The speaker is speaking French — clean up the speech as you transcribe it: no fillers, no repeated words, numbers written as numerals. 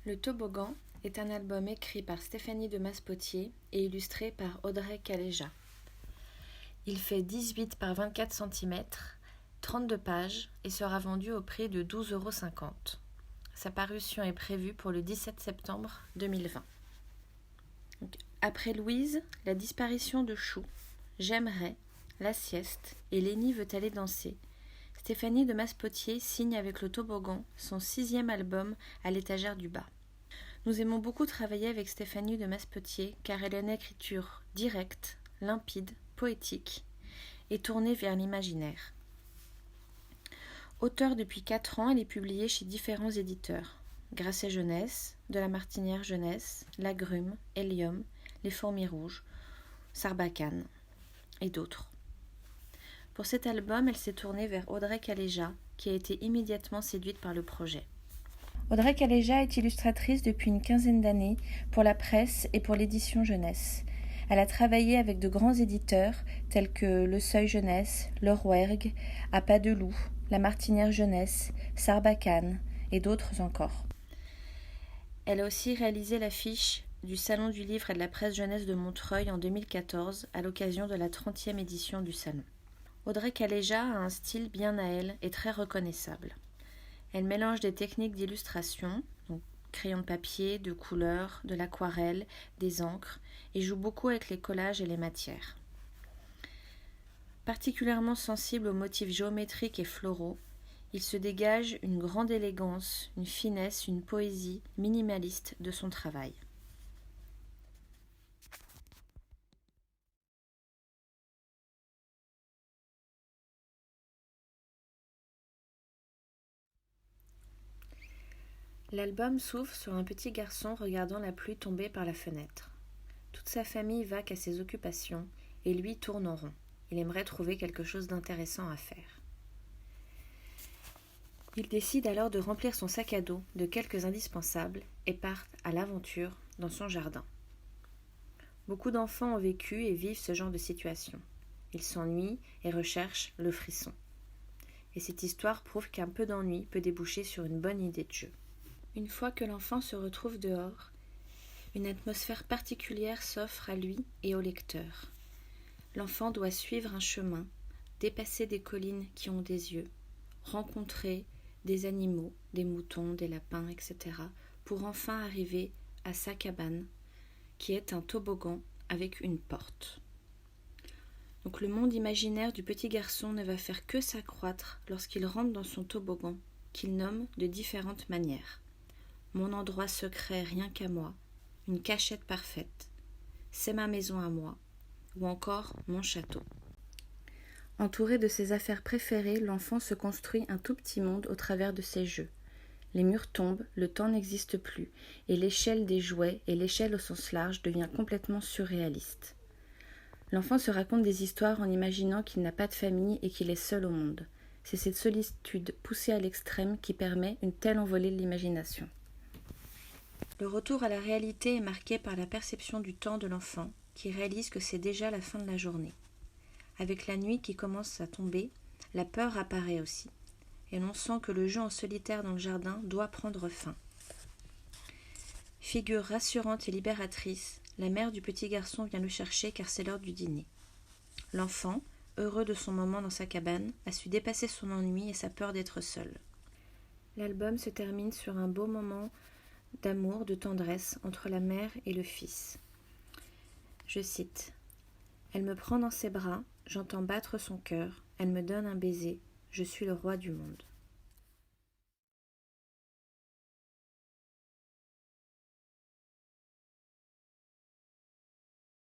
Le Toboggan est un album écrit par Stéphanie de Maspotier et illustré par Audrey Calleja. Il fait 18 par 24 cm, 32 pages et sera vendu au prix de 12,50 €. Sa parution est prévue pour le 17 septembre 2020. Après Louise, la disparition de Chou, J'aimerais, La sieste et Lénie veut aller danser, Stéphanie de Maspotier signe avec le Toboggan son 6e album à l'étagère du bas. Nous aimons beaucoup travailler avec Stéphanie de Maspotier car elle a une écriture directe, limpide, poétique et tournée vers l'imaginaire. Auteure depuis 4 ans, elle est publiée chez différents éditeurs. Grasset Jeunesse, De la Martinière Jeunesse, Lagrume, Hélium, Les Fourmis Rouges, Sarbacane et d'autres. Pour cet album, elle s'est tournée vers Audrey Calleja, qui a été immédiatement séduite par le projet. Audrey Calleja est illustratrice depuis une quinzaine d'années pour la presse et pour l'édition jeunesse. Elle a travaillé avec de grands éditeurs tels que Le Seuil Jeunesse, Le Rouergue, À Pas de Loup, La Martinière Jeunesse, Sarbacane et d'autres encore. Elle a aussi réalisé l'affiche du Salon du Livre et de la Presse Jeunesse de Montreuil en 2014 à l'occasion de la 30e édition du Salon. Audrey Calleja a un style bien à elle et très reconnaissable. Elle mélange des techniques d'illustration, donc crayon de papier, de couleurs, de l'aquarelle, des encres, et joue beaucoup avec les collages et les matières. Particulièrement sensible aux motifs géométriques et floraux, il se dégage une grande élégance, une finesse, une poésie minimaliste de son travail. L'album s'ouvre sur un petit garçon regardant la pluie tomber par la fenêtre. Toute sa famille vaque à ses occupations et lui tourne en rond. Il aimerait trouver quelque chose d'intéressant à faire. Il décide alors de remplir son sac à dos de quelques indispensables et part à l'aventure dans son jardin. Beaucoup d'enfants ont vécu et vivent ce genre de situation. Ils s'ennuient et recherchent le frisson. Et cette histoire prouve qu'un peu d'ennui peut déboucher sur une bonne idée de jeu. Une fois que l'enfant se retrouve dehors, une atmosphère particulière s'offre à lui et au lecteur. L'enfant doit suivre un chemin, dépasser des collines qui ont des yeux, rencontrer des animaux, des moutons, des lapins, etc., pour enfin arriver à sa cabane, qui est un toboggan avec une porte. Donc le monde imaginaire du petit garçon ne va faire que s'accroître lorsqu'il rentre dans son toboggan, qu'il nomme de différentes manières. Mon endroit secret rien qu'à moi, une cachette parfaite, c'est ma maison à moi, ou encore mon château. Entouré de ses affaires préférées, l'enfant se construit un tout petit monde au travers de ses jeux. Les murs tombent, le temps n'existe plus, et l'échelle des jouets, et l'échelle au sens large, devient complètement surréaliste. L'enfant se raconte des histoires en imaginant qu'il n'a pas de famille et qu'il est seul au monde. C'est cette solitude poussée à l'extrême qui permet une telle envolée de l'imagination. Le retour à la réalité est marqué par la perception du temps de l'enfant, qui réalise que c'est déjà la fin de la journée. Avec la nuit qui commence à tomber, la peur apparaît aussi, et l'on sent que le jeu en solitaire dans le jardin doit prendre fin. Figure rassurante et libératrice, la mère du petit garçon vient le chercher car c'est l'heure du dîner. L'enfant, heureux de son moment dans sa cabane, a su dépasser son ennui et sa peur d'être seul. L'album se termine sur un beau moment d'amour, de tendresse entre la mère et le fils. Je cite : « Elle me prend dans ses bras, j'entends battre son cœur, elle me donne un baiser, je suis le roi du monde. »